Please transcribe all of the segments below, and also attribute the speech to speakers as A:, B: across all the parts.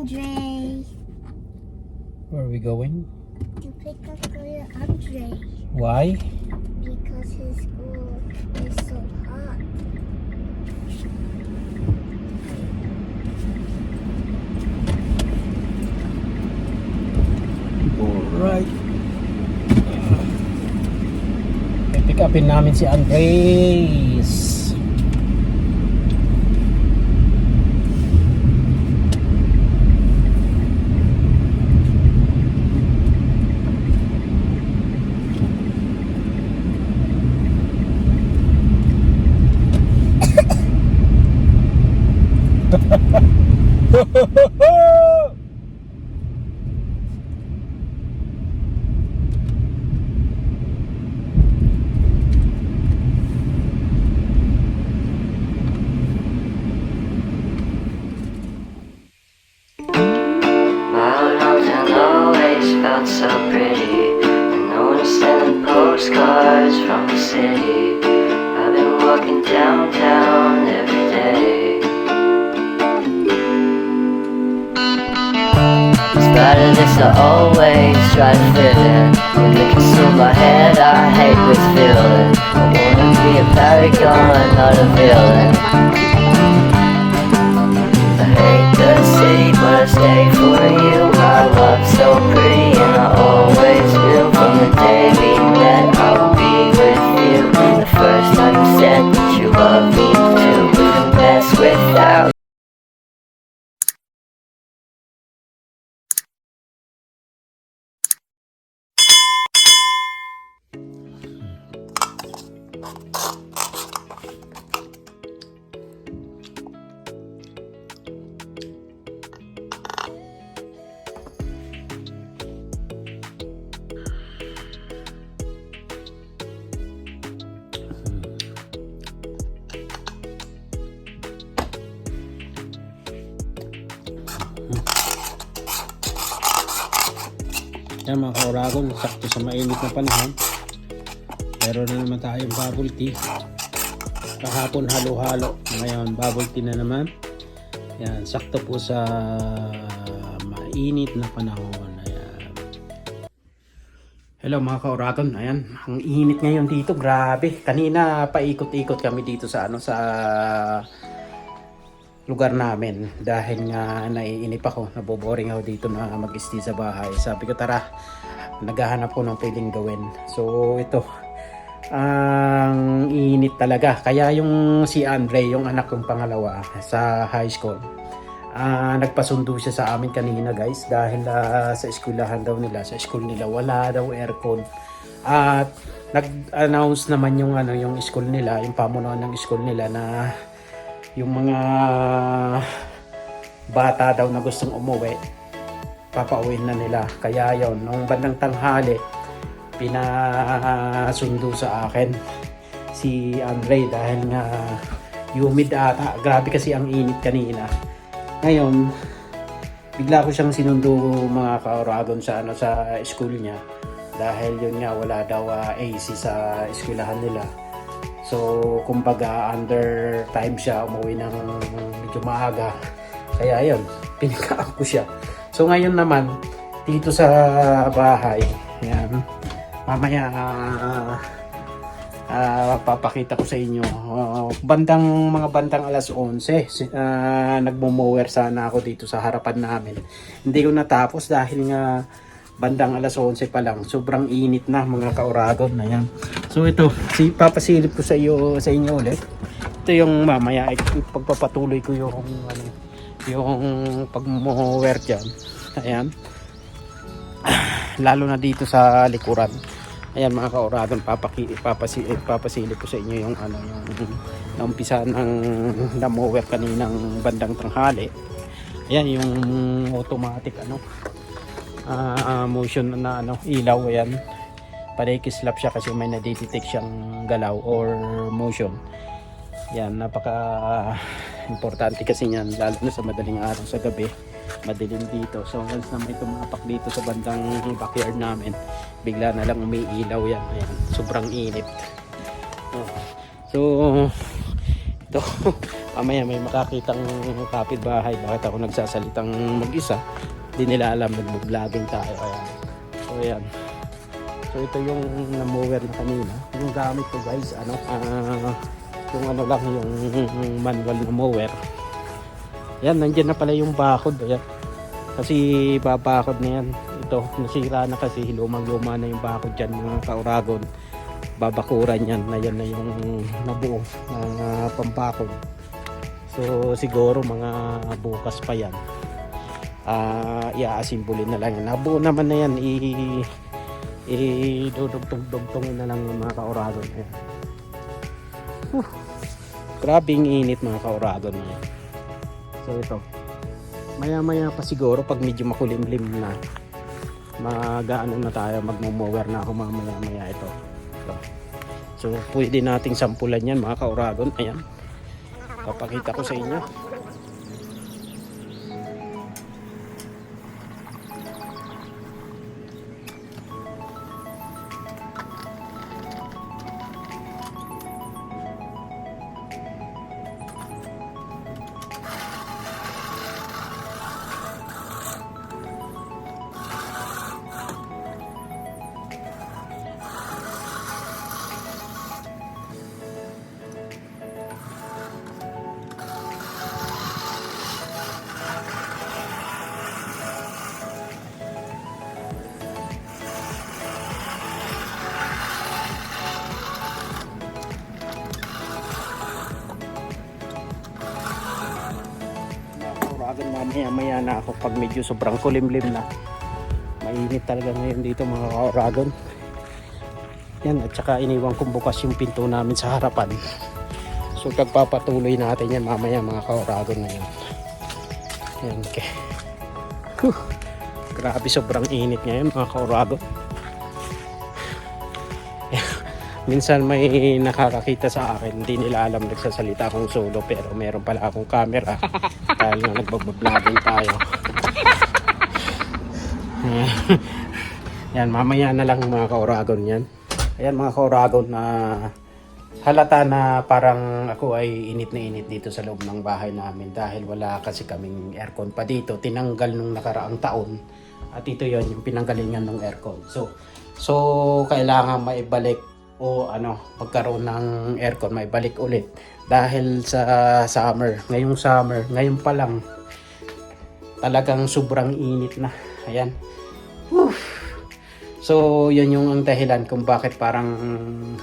A: Andre.
B: Where are we going?
A: To pick up Kuya Andre.
B: Why?
A: Because his school is so hot.
B: Alright. Pick upin namin si Andres.
C: Felt so pretty, and no one's sending postcards from the city. I've been walking downtown every day. In spite of this, I always try to fit in. When they consume my head, I hate this feeling. I wanna be a paragon, not a villain. I hate the city, but I stay for you. My love's so pretty, and I always knew from the day we met I would be with you. The first time you said that you love me too, wouldn't mess without.
B: Yan mga kauragon, sakto sa mainit na panahon. Meron na naman tayong bubble tea. Kahapon halo-halo, ngayon bubble tea na naman. Yan, sakto po sa mainit na panahon. Ayan. Hello mga kauragon, ayan, ang init ngayon dito, grabe. Kanina paikot-ikot kami dito sa sa lugar namin dahil nga naiinip ako, naboboring ako dito na mag-stay sa bahay. Sabi ko tara, naghahanap ko ng pwedeng gawin. So ito, ang init talaga. Kaya yung si Andre, yung anak kong pangalawa sa high school, nagpasundo siya sa amin kanina guys dahil sa eskwelahan daw nila, sa school nila wala daw aircon. At nag-announce naman yung yung school nila, yung pamunuan ng school nila na yung mga bata daw na gustong umuwi, papauwiin na nila. Kaya yon, nung bandang tanghali, pinasundo sa akin si Andre dahil nga humid ata. Grabe kasi ang init kanina. Ngayon, bigla ko siyang sinundo mga kauragon sa sa school niya dahil yun nga wala daw AC sa eskwelahan nila. So, kumbaga, under time siya, umuwi ng medyo maaga. Kaya yun, pinikaan ko siya. So, ngayon naman, dito sa bahay, yan, mamaya, papakita ko sa inyo. Mga bandang alas 11, nagmo-mower sana ako dito sa harapan namin. Hindi ko natapos dahil nga, bandang alas 11 pa lang, sobrang init na mga kauragon na yan. So ito, papasilip ko sa inyo ulit. Ito yung mamaya pagpapatuloy ko yung yung pag-mower diyan. Ayan. Lalo na dito sa likuran. Ayan mga kauragon, papasilip ko sa inyo yung yung naumpisa ng mower kaninang bandang tanghali. Ayan yung automatic motion na ilaw. Ayan, pare-kislap siya kasi may na-detect siyang galaw or motion. Yan, napaka importante kasi niyan lalo na sa madaling araw, sa gabi madilim dito. So once na may tumapak dito sa bandang backyard namin, bigla na lang umiilaw yan. Ayan, sobrang init. So dito. Mamaya may makakitang kapitbahay bakit ako nagsasalitang mag-isa. Hindi nila alam nag-vlogging tayo. Ayan. So ayan. So ito yung na-mower na kanina. Yung gamit ko guys, yung ano lang, yung manual na mower. Ayan, nandiyan na pala yung bakod. Ayan. Kasi babakod na yan. Ito, nasira na kasi, lumang-luma na yung bakod dyan mga kauragon. Babakuran yan na yan na yung nabuo na pambakod. So siguro mga bukas pa yan. Iaasimbulin na lang yan. Nabuo naman na yan. Dudugtong-dugtongin na lang yung mga kauragon. Ayan. Grabing init mga kauragon na yan. So ito, maya pa siguro pag medyo makulimlim na, mag-ano na tayo, magmo-mower na ako mamaya ito. So pwede nating sampulan yan mga kauragon. Ayan, papakita ko sa inyo. Maya na ako pag medyo sobrang kulimlim na. Mainit talaga ngayon dito mga kauragon. Yan, at saka iniwan kong bukas yung pinto namin sa harapan. So pagpapatuloy natin yan mamaya mga kauragon na yan. Yan, okay. Grabe, sobrang init ngayon mga kauragon. Minsan may nakakakita sa akin, hindi nila alam nagsasalita akong solo, pero meron pala akong camera dahil nga nagbabloging tayo. Yan, mamaya na lang mga kauragon yan. Ayan mga kauragon, na halata na parang ako ay init na init dito sa loob ng bahay namin dahil wala kasi kaming aircon pa dito. Tinanggal nung nakaraang taon at ito yon yung pinanggalingan ng aircon. So kailangan maibalik o pagkaroon ng aircon, may balik ulit dahil sa summer. Ngayon pa lang talagang sobrang init na. Ayan. So yun yung ang dahilan kung bakit parang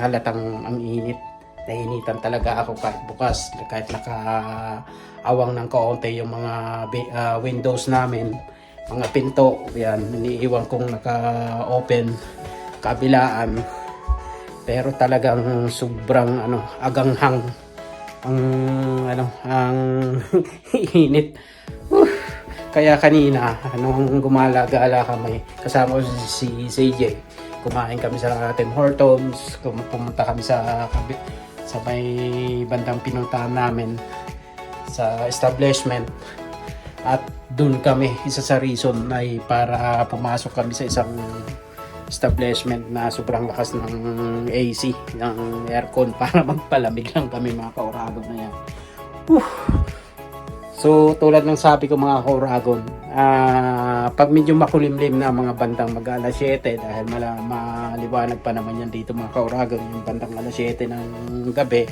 B: halatang ang init. Nainitan talaga ako kahit bukas, kahit nakaawang ng kaunti yung mga windows namin, mga pinto. Yan, iniiwan kong naka-open kabilaan. Pero talagang sobrang aganghang ang init. Kaya kanina nung gumala-gala kami kasama ko si CJ, kumain kami sa Tim Hortons, pumunta kami sa may bandang pinuntahan namin sa establishment, at dun kami, isa sa reason ay para pumasok kami sa isang establishment na sobrang lakas ng AC, ng aircon, para magpalamig lang kami mga kauragon na yan. So tulad ng sabi ko mga kauragon, pag medyo makulimlim na mga bandang mag-alas 7, dahil maliwanag pa naman yan dito mga kauragon, yung bandang alas 7 ng gabi,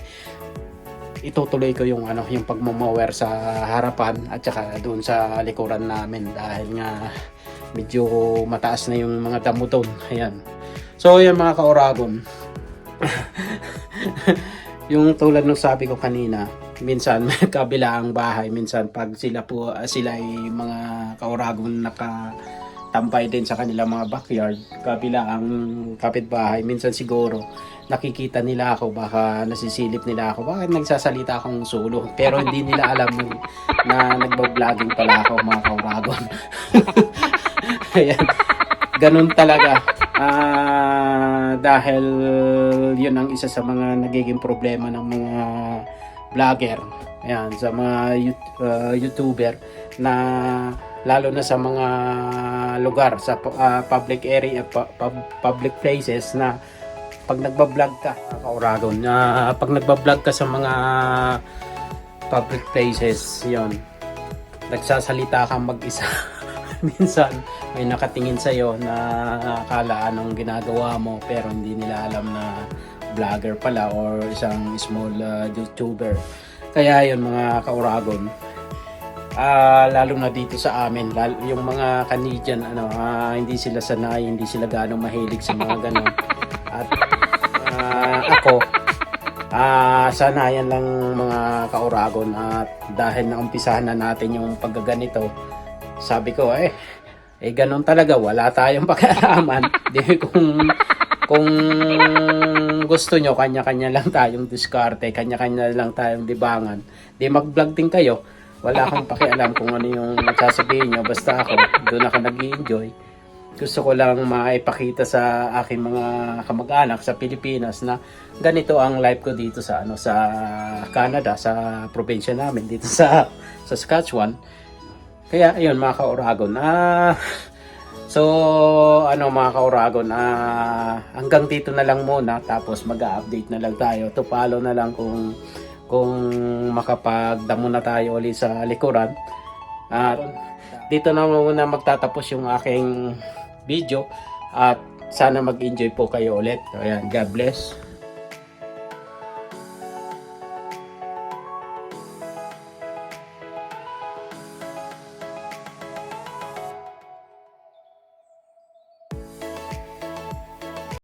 B: itutuloy ko yung pagmo-mower sa harapan at saka doon sa likuran namin dahil nga medyo mataas na yung mga damo doon. Ayan. So yan mga kauragon. Yung tulad ng sabi ko kanina, minsan kabila ang bahay, minsan pag sila ay mga kauragon nakatampay din sa kanilang mga backyard, kabila ang kapitbahay, minsan siguro nakikita nila ako, baka nasisilip nila ako, bakit nagsasalita akong solo, pero hindi nila alam na nagbabloging pala ako mga kauragon. Ayan, ganun talaga. Dahil yun ang isa sa mga nagiging problema ng mga vlogger, ayan, sa mga YouTuber, na lalo na sa mga lugar, sa public area, public places, na pag nagbablog ka, kauragon, pag nagbablog ka sa mga public places, yon, nagsasalita kang mag-isa. Minsan may nakatingin sa'yo na akala anong ginagawa mo, pero hindi nila alam na vlogger pala or isang small YouTuber. Kaya yun mga kauragon, lalo na dito sa amin, yung mga Canadian, hindi sila sanay, hindi sila ganong mahilig sa mga ganon. At ako, sanayan lang mga kauragon, at dahil naumpisahan na natin yung paggaganito, sabi ko ganon talaga, wala tayong pakialaman. Di, kung gusto nyo, kanya-kanya lang tayong diskarte, kanya-kanya lang tayong libangan, di mag-vlog din kayo. Wala akong pakialam kung ano yung sasabihin nyo, basta ako doon ako nag-i-enjoy. Gusto ko lang maipakita sa aking mga kamag-anak sa Pilipinas na ganito ang life ko dito sa sa Canada, sa probinsya namin dito sa Saskatchewan. Kaya ayun mga kauragon, so mga kauragon, hanggang dito na lang muna, tapos mag-update na lang tayo, to follow na lang kung makapagdamo na tayo ulit sa likuran. At dito na muna magtatapos yung aking video, at sana mag-enjoy po kayo ulit. Ayan, God bless.